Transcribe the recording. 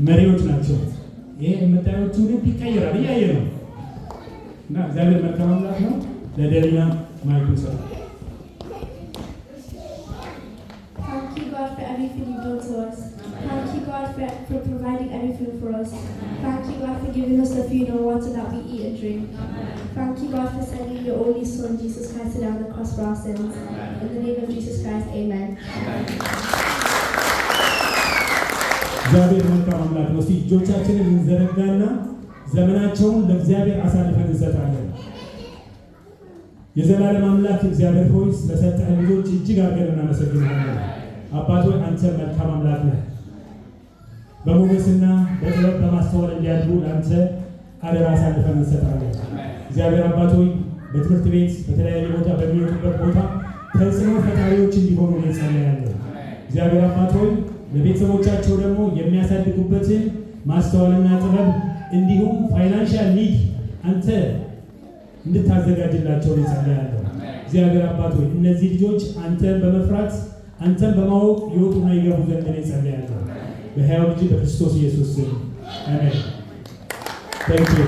መሪዎች ናቸው። ይሄ የምታዩት ትውልድ ይቀየራል እያየ ነው እና እግዚአብሔር መልካም አምላክ ነው። ለደሊና ማይክል ሰላም Thank you God for everything you've done to us. Thank you God for providing everything for us. Thank you God for giving us the food and water that we eat and drink. Thank you God for sending your only Son Jesus Christ to die on the cross for our sins. In the name of Jesus Christ, amen. እግዚአብሔር መልካም አምላክ ነው። እጆቻችንን እንዘረጋና ዘመናቸውን ለእግዚአብሔር አሳልፈን እንሰጣለን። የዘላለም አምላክ እግዚአብሔር ሆይ ስለሰጠህ ልጆች እጅግ አድርገን እናመሰግናለን። አባት ሆይ አንተ መልካም አምላክ ነህ። በሞገስና በጥበብ በማስተዋል እንዲያድጉ ለአንተ አደራ አሳልፈን እንሰጣለን። እግዚአብሔር አባት ሆይ በትምህርት ቤት በተለያየ ቦታ በሚወጡበት ቦታ ተጽዕኖ ፈጣሪዎች እንዲሆኑ እንጸልያለን። እግዚአብሔር አባት ሆይ ለቤተሰቦቻቸው ደግሞ የሚያሳድጉበትን ማስተዋልና ጥበብ እንዲሁም ፋይናንሻል ኒድ አንተ እንድታዘጋጅላቸው እንጸልያለን። እግዚአብሔር አባት ሆይ እነዚህ ልጆች አንተን በመፍራት አንተን በማወቅ ይወጡና ይገቡ ዘንድ እንጸልያለን። በሕያው ልጅ በክርስቶስ ኢየሱስ ስም አሜን። ታንክ ዩ